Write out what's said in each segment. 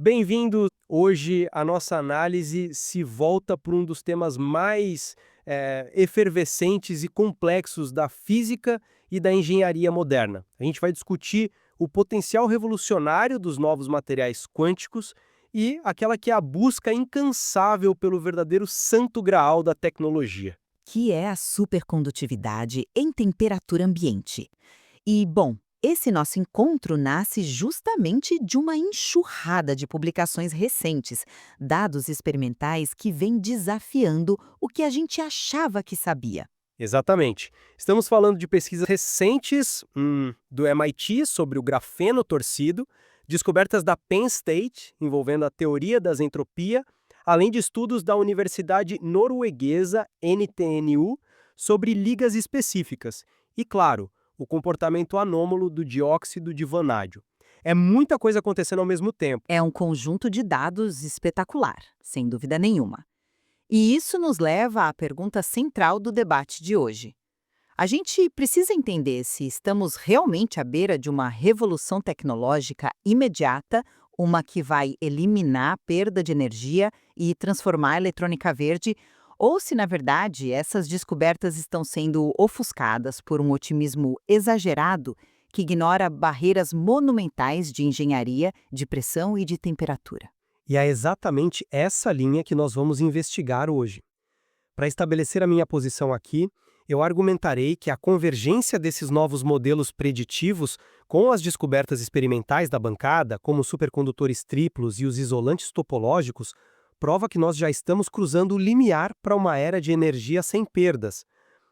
Bem-vindo! Hoje a nossa análise se volta para um dos temas mais efervescentes e complexos da física e da engenharia moderna. A gente vai discutir o potencial revolucionário dos novos materiais quânticos e aquela que é a busca incansável pelo verdadeiro santo graal da tecnologia. Que é a supercondutividade em temperatura ambiente. E, bom, esse nosso encontro nasce justamente de uma enxurrada de publicações recentes, dados experimentais que vêm desafiando o que a gente achava que sabia. Exatamente. Estamos falando de pesquisas recentes do MIT sobre o grafeno torcido, descobertas da Penn State envolvendo a teoria das entropia, além de estudos da Universidade Norueguesa NTNU sobre ligas específicas e, claro, o comportamento anômalo do dióxido de vanádio. É muita coisa acontecendo ao mesmo tempo. É um conjunto de dados espetacular, sem dúvida nenhuma. E isso nos leva à pergunta central do debate de hoje. A gente precisa entender se estamos realmente à beira de uma revolução tecnológica imediata, uma que vai eliminar a perda de energia e transformar a eletrônica verde, ou se, na verdade, essas descobertas estão sendo ofuscadas por um otimismo exagerado que ignora barreiras monumentais de engenharia, de pressão e de temperatura. E é exatamente essa linha que nós vamos investigar hoje. Para estabelecer a minha posição aqui, eu argumentarei que a convergência desses novos modelos preditivos com as descobertas experimentais da bancada, como os supercondutores triplos e os isolantes topológicos, prova que nós já estamos cruzando o limiar para uma era de energia sem perdas.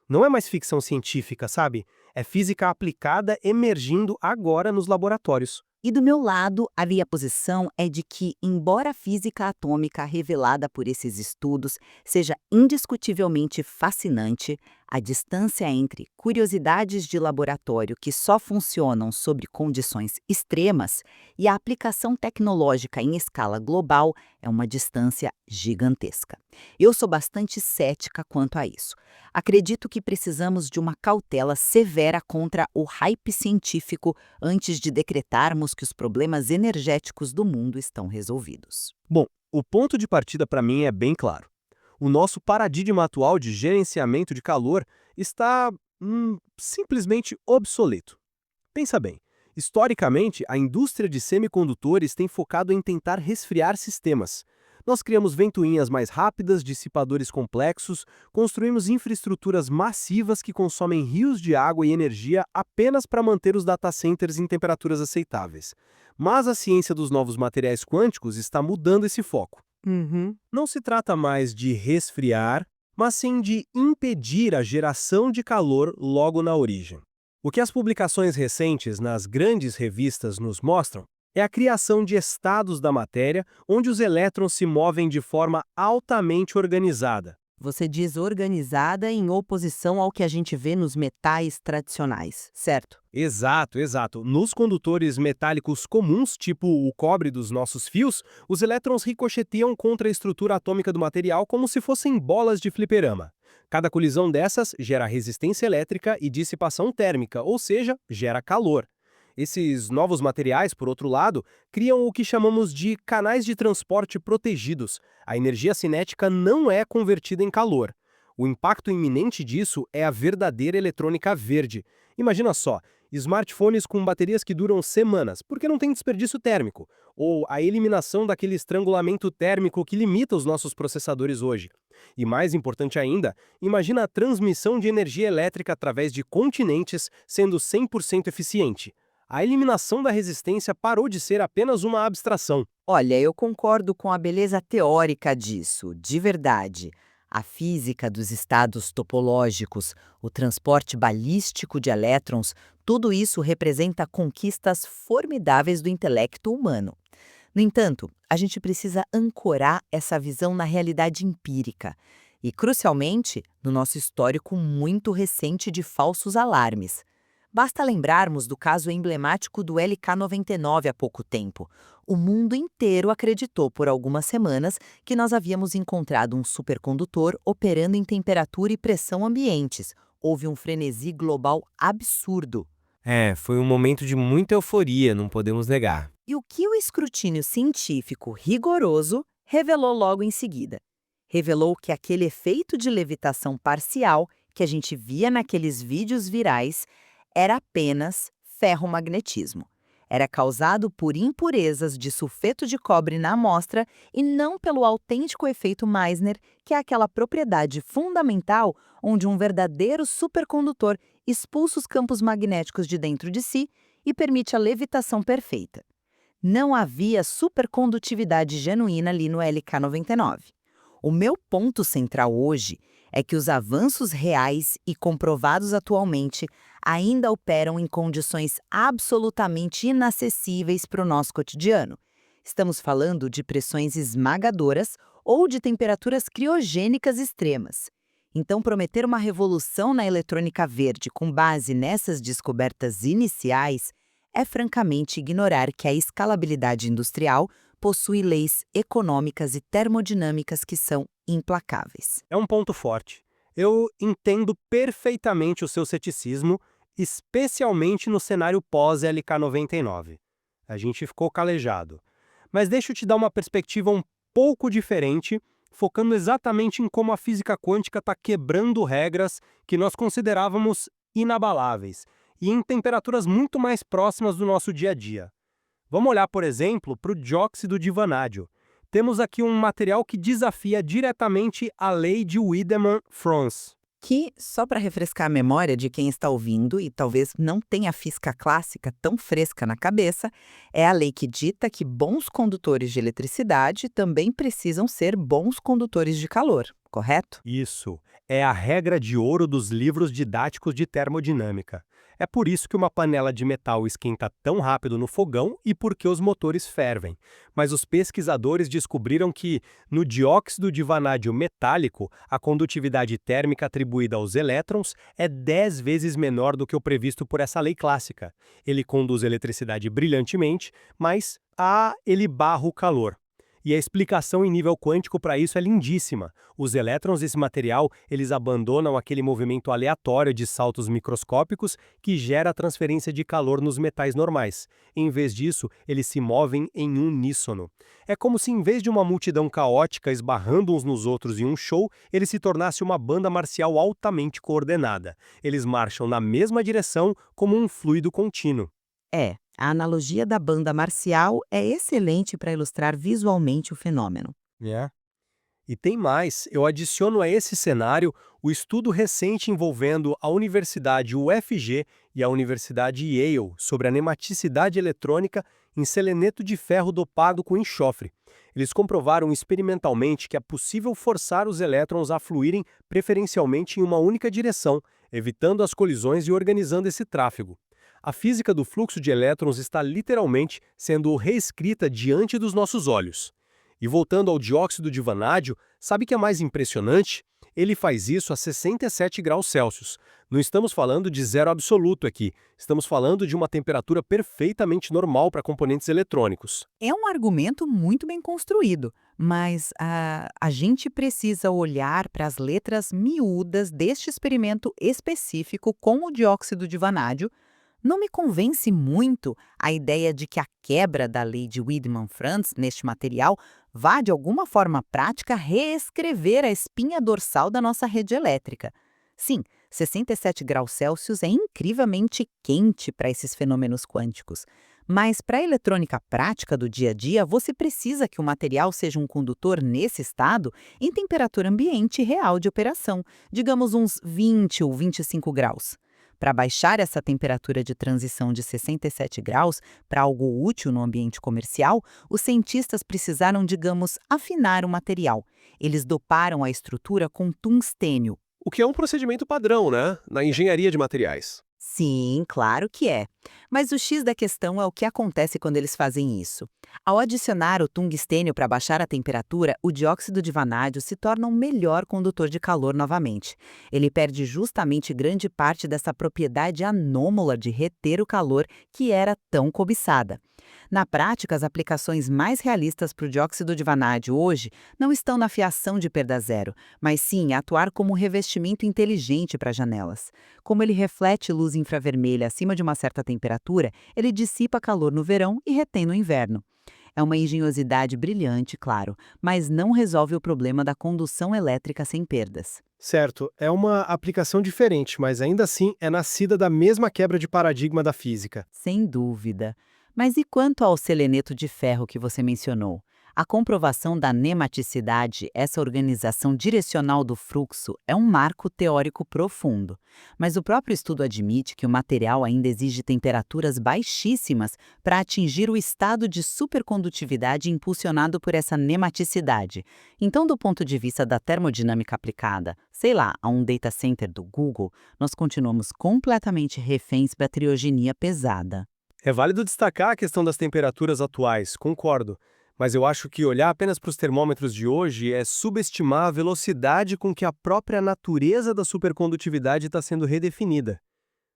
Não é mais ficção científica, sabe? É física aplicada emergindo agora nos laboratórios. E do meu lado, a minha posição é de que, embora a física atômica revelada por esses estudos seja indiscutivelmente fascinante, a distância entre curiosidades de laboratório que só funcionam sob condições extremas e a aplicação tecnológica em escala global é uma distância gigantesca. Eu sou bastante cética quanto a isso. Acredito que precisamos de uma cautela severa contra o hype científico antes de decretarmos que os problemas energéticos do mundo estão resolvidos. Bom, o ponto de partida para mim é bem claro. O nosso paradigma atual de gerenciamento de calor está simplesmente obsoleto. Pensa bem, historicamente, a indústria de semicondutores tem focado em tentar resfriar sistemas. Nós criamos ventoinhas mais rápidas, dissipadores complexos, construímos infraestruturas massivas que consomem rios de água e energia apenas para manter os data centers em temperaturas aceitáveis. Mas a ciência dos novos materiais quânticos está mudando esse foco. Não se trata mais de resfriar, mas sim de impedir a geração de calor logo na origem. O que as publicações recentes nas grandes revistas nos mostram é a criação de estados da matéria onde os elétrons se movem de forma altamente organizada. Você diz organizada em oposição ao que a gente vê nos metais tradicionais, certo? Exato, exato. Nos condutores metálicos comuns, tipo o cobre dos nossos fios, os elétrons ricocheteiam contra a estrutura atômica do material como se fossem bolas de fliperama. Cada colisão dessas gera resistência elétrica e dissipação térmica, ou seja, gera calor. Esses novos materiais, por outro lado, criam o que chamamos de canais de transporte protegidos. A energia cinética não é convertida em calor. O impacto iminente disso é a verdadeira eletrônica verde. Imagina só, smartphones com baterias que duram semanas, porque não tem desperdício térmico, ou a eliminação daquele estrangulamento térmico que limita os nossos processadores hoje. E mais importante ainda, imagina a transmissão de energia elétrica através de continentes sendo 100% eficiente. A eliminação da resistência parou de ser apenas uma abstração. Olha, eu concordo com a beleza teórica disso, de verdade. A física dos estados topológicos, o transporte balístico de elétrons, tudo isso representa conquistas formidáveis do intelecto humano. No entanto, a gente precisa ancorar essa visão na realidade empírica e, crucialmente, no nosso histórico muito recente de falsos alarmes. Basta lembrarmos do caso emblemático do LK-99 há pouco tempo. O mundo inteiro acreditou por algumas semanas que nós havíamos encontrado um supercondutor operando em temperatura e pressão ambientes. Houve um frenesi global absurdo. Foi um momento de muita euforia, não podemos negar. E o que o escrutínio científico rigoroso revelou logo em seguida? Revelou que aquele efeito de levitação parcial que a gente via naqueles vídeos virais era apenas ferromagnetismo. Era causado por impurezas de sulfeto de cobre na amostra e não pelo autêntico efeito Meissner, que é aquela propriedade fundamental onde um verdadeiro supercondutor expulsa os campos magnéticos de dentro de si e permite a levitação perfeita. Não havia supercondutividade genuína ali no LK99. O meu ponto central hoje é que os avanços reais e comprovados atualmente ainda operam em condições absolutamente inacessíveis para o nosso cotidiano. Estamos falando de pressões esmagadoras ou de temperaturas criogênicas extremas. Então, prometer uma revolução na eletrônica verde com base nessas descobertas iniciais é francamente ignorar que a escalabilidade industrial possui leis econômicas e termodinâmicas que são implacáveis. É um ponto forte. Eu entendo perfeitamente o seu ceticismo, especialmente no cenário pós-LK99. A gente ficou calejado. Mas deixa eu te dar uma perspectiva um pouco diferente, focando exatamente em como a física quântica está quebrando regras que nós considerávamos inabaláveis, e em temperaturas muito mais próximas do nosso dia a dia. Vamos olhar, por exemplo, para o dióxido de vanádio. Temos aqui um material que desafia diretamente a lei de Wiedemann-Franz. Que, só para refrescar a memória de quem está ouvindo e talvez não tenha a física clássica tão fresca na cabeça, é a lei que dita que bons condutores de eletricidade também precisam ser bons condutores de calor, correto? Isso, é a regra de ouro dos livros didáticos de termodinâmica. É por isso que uma panela de metal esquenta tão rápido no fogão e porque os motores fervem. Mas os pesquisadores descobriram que, no dióxido de vanádio metálico, a condutividade térmica atribuída aos elétrons é 10 vezes menor do que o previsto por essa lei clássica. Ele conduz eletricidade brilhantemente, mas ele barra o calor. E a explicação em nível quântico para isso é lindíssima. Os elétrons desse material, eles abandonam aquele movimento aleatório de saltos microscópicos que gera a transferência de calor nos metais normais. Em vez disso, eles se movem em uníssono. É como se, em vez de uma multidão caótica esbarrando uns nos outros em um show, ele se tornasse uma banda marcial altamente coordenada. Eles marcham na mesma direção como um fluido contínuo. A analogia da banda marcial é excelente para ilustrar visualmente o fenômeno. É. E tem mais, eu adiciono a esse cenário o estudo recente envolvendo a Universidade UFG e a Universidade Yale sobre a nematicidade eletrônica em seleneto de ferro dopado com enxofre. Eles comprovaram experimentalmente que é possível forçar os elétrons a fluírem preferencialmente em uma única direção, evitando as colisões e organizando esse tráfego. A física do fluxo de elétrons está literalmente sendo reescrita diante dos nossos olhos. E voltando ao dióxido de vanádio, sabe o que é mais impressionante? Ele faz isso a 67 graus Celsius. Não estamos falando de zero absoluto aqui, estamos falando de uma temperatura perfeitamente normal para componentes eletrônicos. É um argumento muito bem construído, mas a gente precisa olhar para as letras miúdas deste experimento específico com o dióxido de vanádio. Não me convence muito a ideia de que a quebra da lei de Wiedemann-Franz neste material vá, de alguma forma prática, reescrever a espinha dorsal da nossa rede elétrica. Sim, 67 graus Celsius é incrivelmente quente para esses fenômenos quânticos. Mas para a eletrônica prática do dia a dia, você precisa que o material seja um condutor nesse estado em temperatura ambiente real de operação, digamos uns 20 ou 25 graus. Para baixar essa temperatura de transição de 67 graus para algo útil no ambiente comercial, os cientistas precisaram, digamos, afinar o material. Eles doparam a estrutura com tungstênio. O que é um procedimento padrão, né? Na engenharia de materiais. Sim, claro que é. Mas o X da questão é o que acontece quando eles fazem isso. Ao adicionar o tungstênio para baixar a temperatura, o dióxido de vanádio se torna um melhor condutor de calor novamente. Ele perde justamente grande parte dessa propriedade anômala de reter o calor que era tão cobiçada. Na prática, as aplicações mais realistas para o dióxido de vanádio hoje não estão na fiação de perda zero, mas sim em atuar como um revestimento inteligente para janelas. Como ele reflete luz infravermelha acima de uma certa temperatura, ele dissipa calor no verão e retém no inverno. É uma engenhosidade brilhante, claro, mas não resolve o problema da condução elétrica sem perdas. Certo, é uma aplicação diferente, mas ainda assim é nascida da mesma quebra de paradigma da física. Sem dúvida. Mas e quanto ao seleneto de ferro que você mencionou? A comprovação da nematicidade, essa organização direcional do fluxo, é um marco teórico profundo. Mas o próprio estudo admite que o material ainda exige temperaturas baixíssimas para atingir o estado de supercondutividade impulsionado por essa nematicidade. Então, do ponto de vista da termodinâmica aplicada, sei lá, a um data center do Google, nós continuamos completamente reféns da criogenia pesada. É válido destacar a questão das temperaturas atuais, concordo. Mas eu acho que olhar apenas para os termômetros de hoje é subestimar a velocidade com que a própria natureza da supercondutividade está sendo redefinida.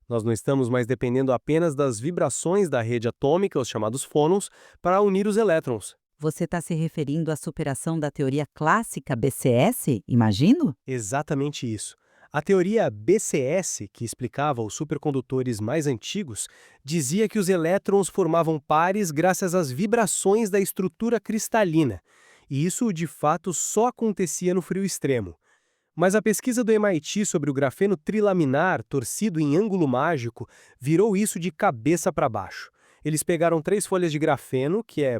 Nós não estamos mais dependendo apenas das vibrações da rede atômica, os chamados fônons, para unir os elétrons. Você está se referindo à superação da teoria clássica BCS, imagino? Exatamente isso. A teoria BCS, que explicava os supercondutores mais antigos, dizia que os elétrons formavam pares graças às vibrações da estrutura cristalina. E isso, de fato, só acontecia no frio extremo. Mas a pesquisa do MIT sobre o grafeno trilaminar torcido em ângulo mágico virou isso de cabeça para baixo. Eles pegaram 3 folhas de grafeno, que é,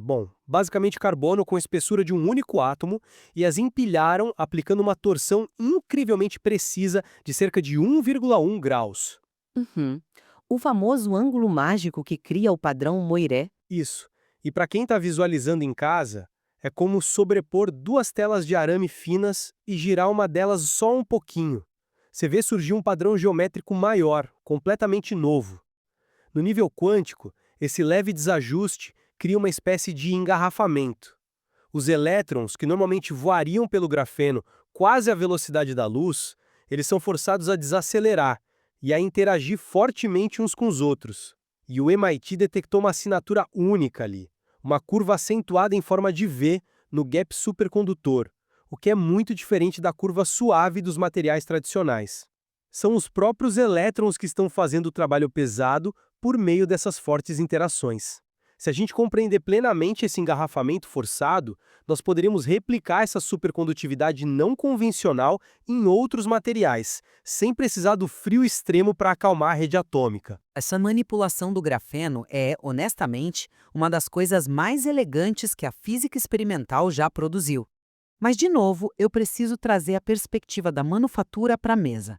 basicamente carbono com espessura de um único átomo, e as empilharam aplicando uma torção incrivelmente precisa de cerca de 1,1 graus. Uhum. O famoso ângulo mágico que cria o padrão Moiré. Isso. E para quem está visualizando em casa, é como sobrepor 2 telas de arame finas e girar uma delas só um pouquinho. Você vê surgir um padrão geométrico maior, completamente novo. No nível quântico, esse leve desajuste cria uma espécie de engarrafamento. Os elétrons, que normalmente voariam pelo grafeno quase à velocidade da luz, eles são forçados a desacelerar e a interagir fortemente uns com os outros. E o MIT detectou uma assinatura única ali, uma curva acentuada em forma de V no gap supercondutor, o que é muito diferente da curva suave dos materiais tradicionais. São os próprios elétrons que estão fazendo o trabalho pesado por meio dessas fortes interações. Se a gente compreender plenamente esse engarrafamento forçado, nós poderíamos replicar essa supercondutividade não convencional em outros materiais, sem precisar do frio extremo para acalmar a rede atômica. Essa manipulação do grafeno é, honestamente, uma das coisas mais elegantes que a física experimental já produziu. Mas, de novo, eu preciso trazer a perspectiva da manufatura para a mesa.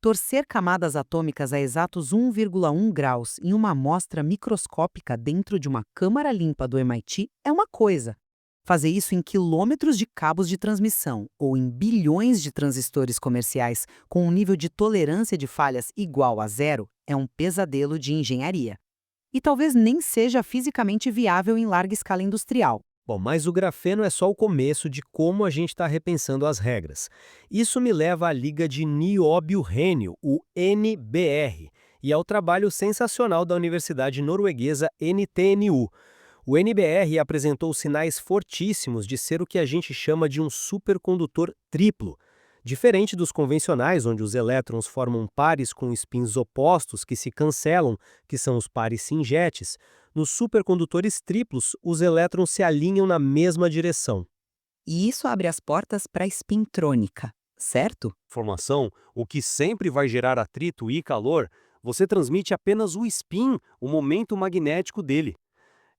Torcer camadas atômicas a exatos 1,1 graus em uma amostra microscópica dentro de uma câmara limpa do MIT é uma coisa. Fazer isso em quilômetros de cabos de transmissão ou em bilhões de transistores comerciais com um nível de tolerância de falhas igual a zero é um pesadelo de engenharia. E talvez nem seja fisicamente viável em larga escala industrial. Mas o grafeno é só o começo de como a gente está repensando as regras. Isso me leva à liga de nióbio-rênio, o NBR, e ao trabalho sensacional da Universidade Norueguesa NTNU. O NBR apresentou sinais fortíssimos de ser o que a gente chama de um supercondutor triplo. Diferente dos convencionais, onde os elétrons formam pares com spins opostos que se cancelam, que são os pares singetes, nos supercondutores triplos, os elétrons se alinham na mesma direção. E isso abre as portas para a spintrônica, certo? Formação, o que sempre vai gerar atrito e calor, você transmite apenas o spin, o momento magnético dele.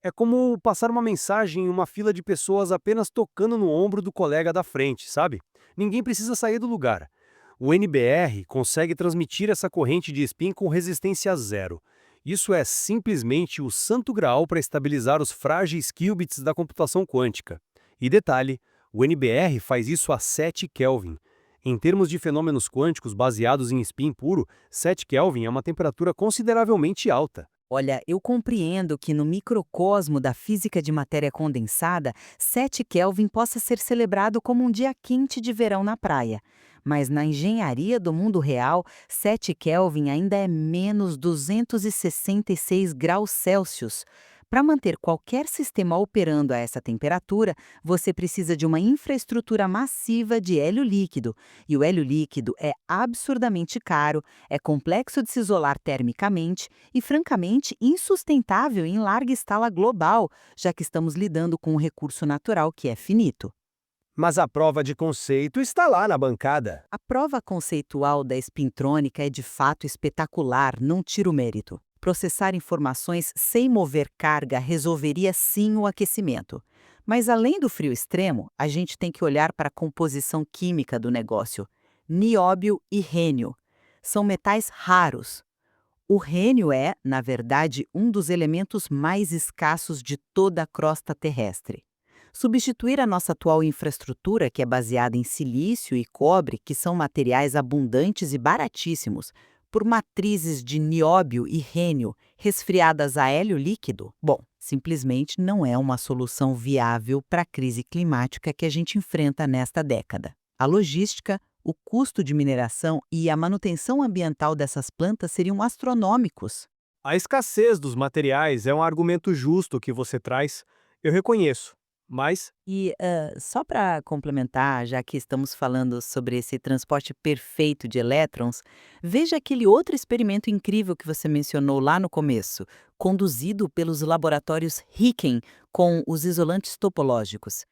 É como passar uma mensagem em uma fila de pessoas apenas tocando no ombro do colega da frente, sabe? Ninguém precisa sair do lugar. O NBR consegue transmitir essa corrente de spin com resistência zero. Isso é simplesmente o santo graal para estabilizar os frágeis qubits da computação quântica. E detalhe, o NBR faz isso a 7 Kelvin. Em termos de fenômenos quânticos baseados em spin puro, 7 Kelvin é uma temperatura consideravelmente alta. Olha, eu compreendo que no microcosmo da física de matéria condensada, 7 Kelvin possa ser celebrado como um dia quente de verão na praia. Mas na engenharia do mundo real, 7 Kelvin ainda é menos 266 graus Celsius. Para manter qualquer sistema operando a essa temperatura, você precisa de uma infraestrutura massiva de hélio líquido. E o hélio líquido é absurdamente caro, é complexo de se isolar termicamente e, francamente, insustentável em larga escala global, já que estamos lidando com um recurso natural que é finito. Mas a prova de conceito está lá na bancada. A prova conceitual da espintrônica é de fato espetacular, não tira o mérito. Processar informações sem mover carga resolveria sim o aquecimento. Mas além do frio extremo, a gente tem que olhar para a composição química do negócio. Nióbio e rênio. São metais raros. O rênio é, na verdade, um dos elementos mais escassos de toda a crosta terrestre. Substituir a nossa atual infraestrutura, que é baseada em silício e cobre, que são materiais abundantes e baratíssimos, por matrizes de nióbio e rênio resfriadas a hélio líquido, bom, simplesmente não é uma solução viável para a crise climática que a gente enfrenta nesta década. A logística, o custo de mineração e a manutenção ambiental dessas plantas seriam astronômicos. A escassez dos materiais é um argumento justo que você traz, eu reconheço. Mas E só para complementar, já que estamos falando sobre esse transporte perfeito de elétrons, veja aquele outro experimento incrível que você mencionou lá no começo, conduzido pelos laboratórios Riken com os isolantes topológicos.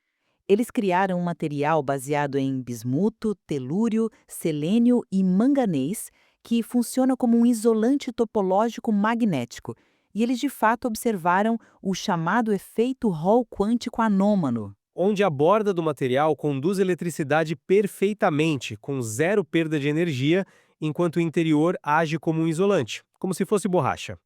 Eles criaram um material baseado em bismuto, telúrio, selênio e manganês que funciona como um isolante topológico magnético. E eles de fato observaram o chamado efeito Hall quântico anômalo. onde a borda do material conduz eletricidade perfeitamente, com zero perda de energia, enquanto o interior age como um isolante, como se fosse borracha.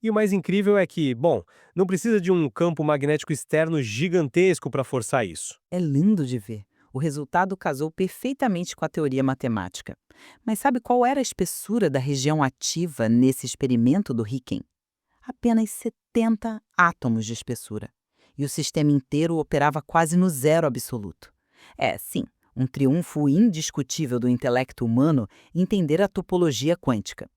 E o mais incrível é que, bom, não precisa de um campo magnético externo gigantesco para forçar isso. É lindo de ver. O resultado casou perfeitamente com a teoria matemática. Mas sabe qual era a espessura da região ativa nesse experimento do Riken? Apenas 70 átomos de espessura. E o sistema inteiro operava quase no zero absoluto. É, sim, um triunfo indiscutível do intelecto humano entender a topologia quântica.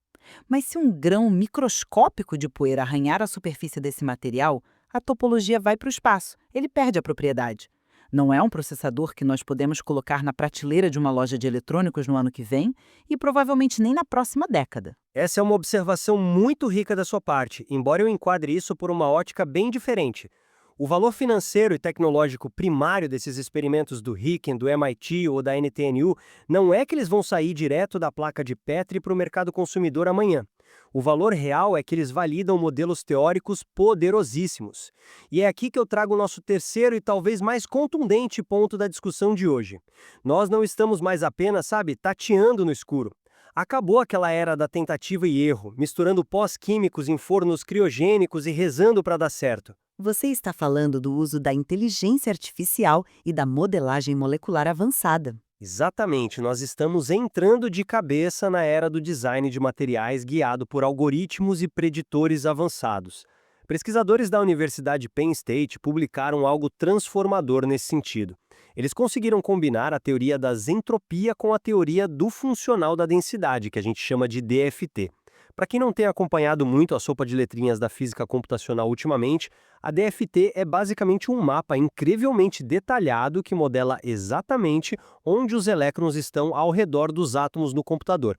Mas se um grão microscópico de poeira arranhar a superfície desse material, a topologia vai para o espaço, ele perde a propriedade. Não é um processador que nós podemos colocar na prateleira de uma loja de eletrônicos no ano que vem e provavelmente nem na próxima década. Essa é uma observação muito rica da sua parte, embora eu enquadre isso por uma ótica bem diferente. O valor financeiro e tecnológico primário desses experimentos do Riken, do MIT ou da NTNU não é que eles vão sair direto da placa de Petri para o mercado consumidor amanhã. O valor real é que eles validam modelos teóricos poderosíssimos. E é aqui que eu trago o nosso terceiro e talvez mais contundente ponto da discussão de hoje. Nós não estamos mais apenas, tateando no escuro. Acabou aquela era da tentativa e erro, misturando pós químicos em fornos criogênicos e rezando para dar certo. Você está falando do uso da inteligência artificial e da modelagem molecular avançada. Exatamente, nós estamos entrando de cabeça na era do design de materiais guiado por algoritmos e preditores avançados. Pesquisadores da Universidade Penn State publicaram algo transformador nesse sentido. Eles conseguiram combinar a teoria da entropia com a teoria do funcional da densidade, que a gente chama de DFT. Para quem não tem acompanhado muito a sopa de letrinhas da física computacional ultimamente, a DFT é basicamente um mapa incrivelmente detalhado que modela exatamente onde os elétrons estão ao redor dos átomos no computador.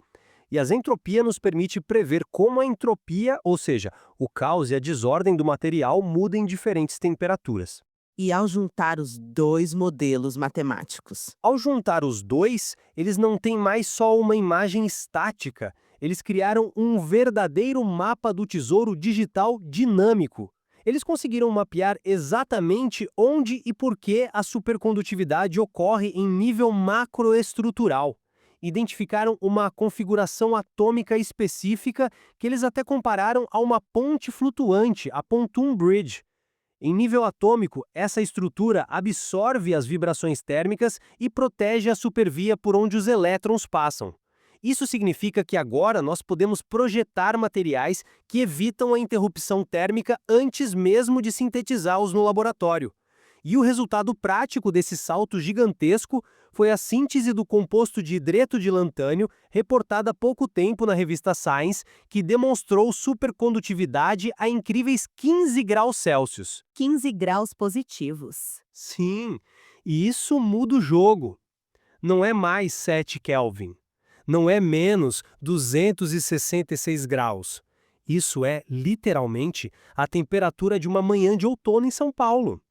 E a entropia nos permite prever como a entropia, ou seja, o caos e a desordem do material, mudam em diferentes temperaturas. E ao juntar os dois modelos matemáticos, Ao juntar os dois, eles não têm mais só uma imagem estática, eles criaram um verdadeiro mapa do tesouro digital dinâmico. Eles conseguiram mapear exatamente onde e por que a supercondutividade ocorre em nível macroestrutural. Identificaram uma configuração atômica específica que eles até compararam a uma ponte flutuante, a Pontoon Bridge. Em nível atômico, essa estrutura absorve as vibrações térmicas e protege a supervia por onde os elétrons passam. Isso significa que agora nós podemos projetar materiais que evitam a interrupção térmica antes mesmo de sintetizá-los no laboratório. E o resultado prático desse salto gigantesco foi a síntese do composto de hidreto de lantânio, reportada há pouco tempo na revista Science, que demonstrou supercondutividade a incríveis 15 graus Celsius. 15 graus positivos. Sim, e isso muda o jogo. Não é mais 7 Kelvin. Não é menos 266 graus. Isso é, literalmente, a temperatura de uma manhã de outono em São Paulo.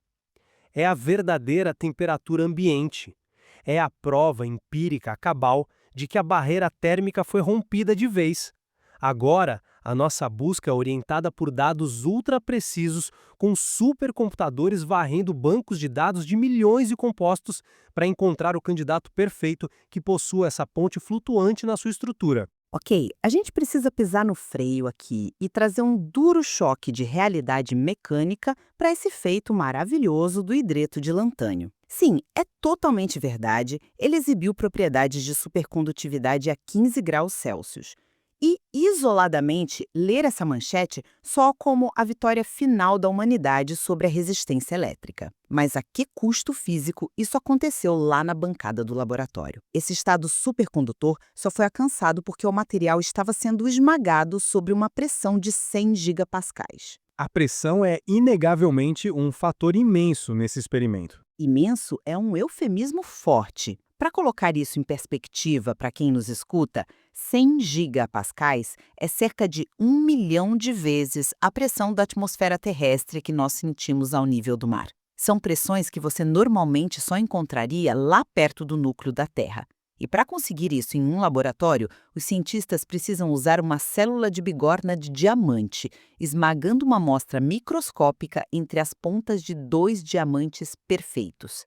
É a verdadeira temperatura ambiente. É a prova empírica cabal de que a barreira térmica foi rompida de vez. Agora, a nossa busca é orientada por dados ultra precisos, com supercomputadores varrendo bancos de dados de milhões de compostos para encontrar o candidato perfeito que possua essa ponte flutuante na sua estrutura. Ok, a gente precisa pisar no freio aqui e trazer um duro choque de realidade mecânica para esse feito maravilhoso do hidreto de lantânio. Sim, é totalmente verdade, ele exibiu propriedades de supercondutividade a 15 graus Celsius. E, isoladamente, ler essa manchete só como a vitória final da humanidade sobre a resistência elétrica. Mas a que custo físico isso aconteceu lá na bancada do laboratório? Esse estado supercondutor só foi alcançado porque o material estava sendo esmagado sob uma pressão de 100 gigapascais. A pressão é inegavelmente um fator imenso nesse experimento. Imenso é um eufemismo forte. Para colocar isso em perspectiva para quem nos escuta, 100 gigapascais é cerca de 1 milhão de vezes a pressão da atmosfera terrestre que nós sentimos ao nível do mar. São pressões que você normalmente só encontraria lá perto do núcleo da Terra. E para conseguir isso em um laboratório, os cientistas precisam usar uma célula de bigorna de diamante, esmagando uma amostra microscópica entre as pontas de 2 diamantes perfeitos.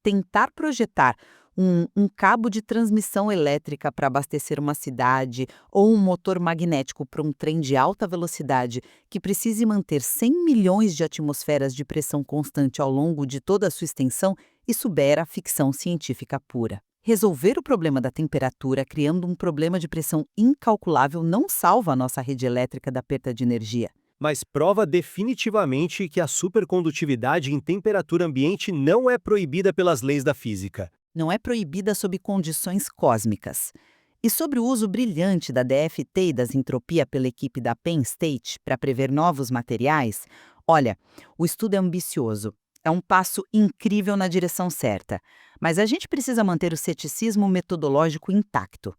Tentar projetar um cabo de transmissão elétrica para abastecer uma cidade ou um motor magnético para um trem de alta velocidade que precise manter 100 milhões de atmosferas de pressão constante ao longo de toda a sua extensão, isso beira a ficção científica pura. Resolver o problema da temperatura criando um problema de pressão incalculável não salva a nossa rede elétrica da perda de energia. Mas prova definitivamente que a supercondutividade em temperatura ambiente não é proibida pelas leis da física. Não é proibida sob condições cósmicas. E sobre o uso brilhante da DFT e das entropia pela equipe da Penn State para prever novos materiais, olha, o estudo é ambicioso. É um passo incrível na direção certa, mas a gente precisa manter o ceticismo metodológico intacto.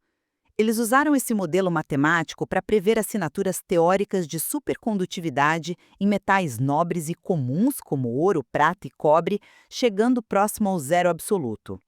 Eles usaram esse modelo matemático para prever assinaturas teóricas de supercondutividade em metais nobres e comuns como ouro, prata e cobre, chegando próximo ao zero absoluto.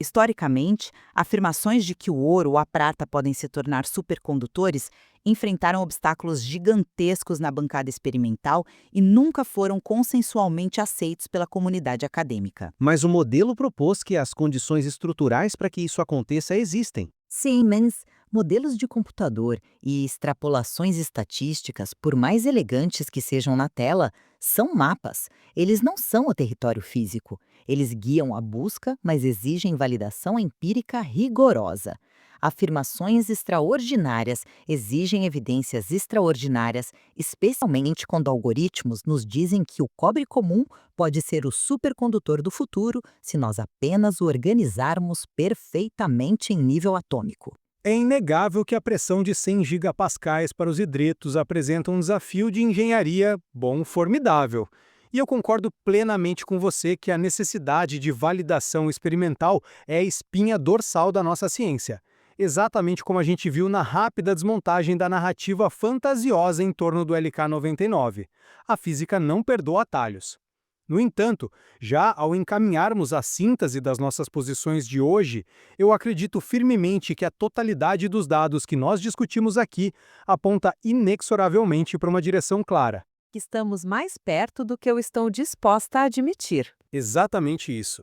Historicamente, afirmações de que o ouro ou a prata podem se tornar supercondutores enfrentaram obstáculos gigantescos na bancada experimental e nunca foram consensualmente aceitos pela comunidade acadêmica. Mas o modelo propôs que as condições estruturais para que isso aconteça existem. Sim, mas modelos de computador e extrapolações estatísticas, por mais elegantes que sejam na tela, são mapas. Eles não são o território físico. Eles guiam a busca, mas exigem validação empírica rigorosa. Afirmações extraordinárias exigem evidências extraordinárias, especialmente quando algoritmos nos dizem que o cobre comum pode ser o supercondutor do futuro se nós apenas o organizarmos perfeitamente em nível atômico. É inegável que a pressão de 100 gigapascais para os hidretos apresenta um desafio de engenharia, formidável. E eu concordo plenamente com você que a necessidade de validação experimental é a espinha dorsal da nossa ciência. Exatamente como a gente viu na rápida desmontagem da narrativa fantasiosa em torno do LK99. A física não perdoa atalhos. No entanto, já ao encaminharmos a síntese das nossas posições de hoje, eu acredito firmemente que a totalidade dos dados que nós discutimos aqui aponta inexoravelmente para uma direção clara. Estamos mais perto do que eu estou disposta a admitir. Exatamente isso.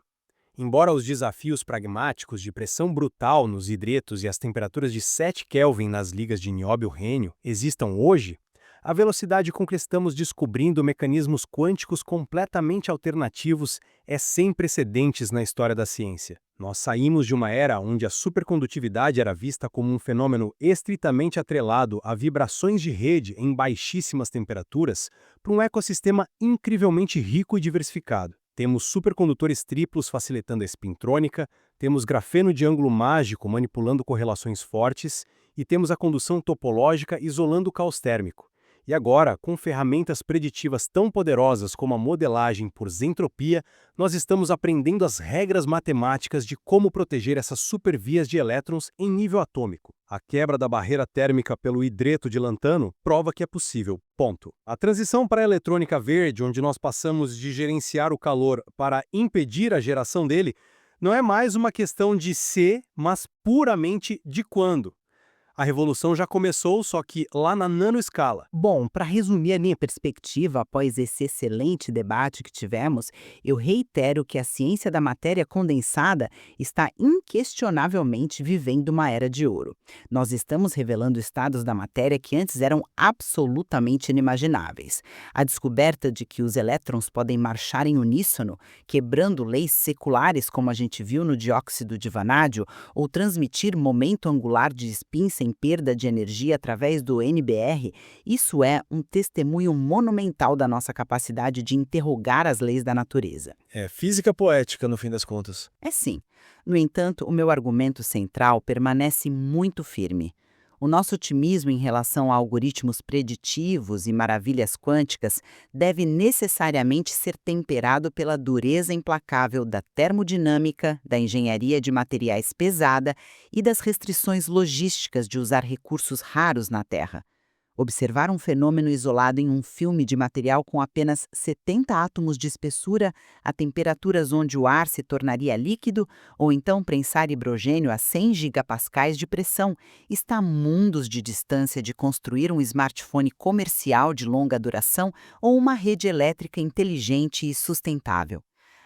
Embora os desafios pragmáticos de pressão brutal nos hidretos e as temperaturas de 7 Kelvin nas ligas de nióbio-rênio existam hoje, a velocidade com que estamos descobrindo mecanismos quânticos completamente alternativos é sem precedentes na história da ciência. Nós saímos de uma era onde a supercondutividade era vista como um fenômeno estritamente atrelado a vibrações de rede em baixíssimas temperaturas para um ecossistema incrivelmente rico e diversificado. Temos supercondutores triplos facilitando a espintrônica, temos grafeno de ângulo mágico manipulando correlações fortes e temos a condução topológica isolando o caos térmico. E agora, com ferramentas preditivas tão poderosas como a modelagem por zentropia, nós estamos aprendendo as regras matemáticas de como proteger essas supervias de elétrons em nível atômico. A quebra da barreira térmica pelo hidreto de lantano prova que é possível. Ponto. A transição para a eletrônica verde, onde nós passamos de gerenciar o calor para impedir a geração dele, não é mais uma questão de se, mas puramente de quando. A revolução já começou, só que lá na nanoescala. Bom, para resumir a minha perspectiva após esse excelente debate que tivemos, eu reitero que a ciência da matéria condensada está inquestionavelmente vivendo uma era de ouro. Nós estamos revelando estados da matéria que antes eram absolutamente inimagináveis. A descoberta de que os elétrons podem marchar em uníssono, quebrando leis seculares como a gente viu no dióxido de vanádio, ou transmitir momento angular de spin sem perda de energia através do NBR, isso é um testemunho monumental da nossa capacidade de interrogar as leis da natureza. É física poética, no fim das contas. É sim. No entanto, o meu argumento central permanece muito firme. O nosso otimismo em relação a algoritmos preditivos e maravilhas quânticas deve necessariamente ser temperado pela dureza implacável da termodinâmica, da engenharia de materiais pesada e das restrições logísticas de usar recursos raros na Terra. Observar um fenômeno isolado em um filme de material com apenas 70 átomos de espessura a temperaturas onde o ar se tornaria líquido, ou então prensar hidrogênio a 100 gigapascais de pressão, está a mundos de distância de construir um smartphone comercial de longa duração ou uma rede elétrica inteligente e sustentável.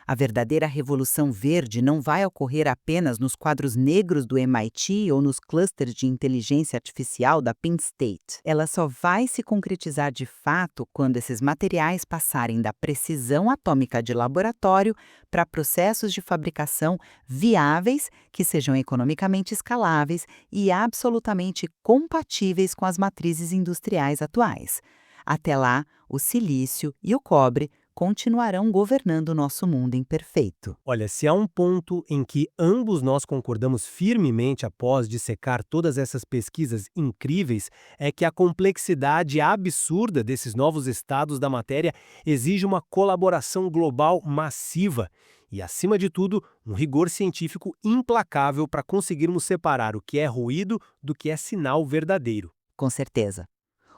A verdadeira revolução verde não vai ocorrer apenas nos quadros negros do MIT ou nos clusters de inteligência artificial da Penn State. Ela só vai se concretizar de fato quando esses materiais passarem da precisão atômica de laboratório para processos de fabricação viáveis, que sejam economicamente escaláveis e absolutamente compatíveis com as matrizes industriais atuais. Até lá, o silício e o cobre continuarão governando o nosso mundo imperfeito. Olha, se há um ponto em que ambos nós concordamos firmemente após dissecar todas essas pesquisas incríveis, é que a complexidade absurda desses novos estados da matéria exige uma colaboração global massiva e, acima de tudo, um rigor científico implacável para conseguirmos separar o que é ruído do que é sinal verdadeiro. Com certeza.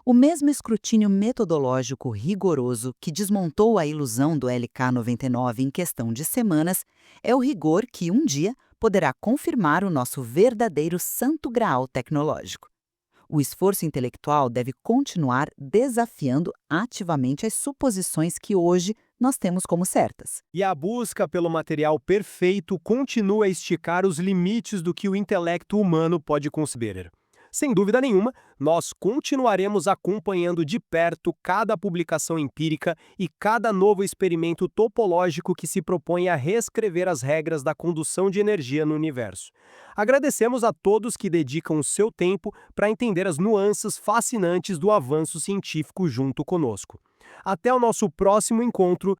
O mesmo escrutínio metodológico rigoroso que desmontou a ilusão do LK99 em questão de semanas é o rigor que, um dia, poderá confirmar o nosso verdadeiro santo graal tecnológico. O esforço intelectual deve continuar desafiando ativamente as suposições que hoje nós temos como certas. E a busca pelo material perfeito continua a esticar os limites do que o intelecto humano pode conceber. Sem dúvida nenhuma, nós continuaremos acompanhando de perto cada publicação empírica e cada novo experimento topológico que se propõe a reescrever as regras da condução de energia no universo. Agradecemos a todos que dedicam o seu tempo para entender as nuances fascinantes do avanço científico junto conosco. Até o nosso próximo encontro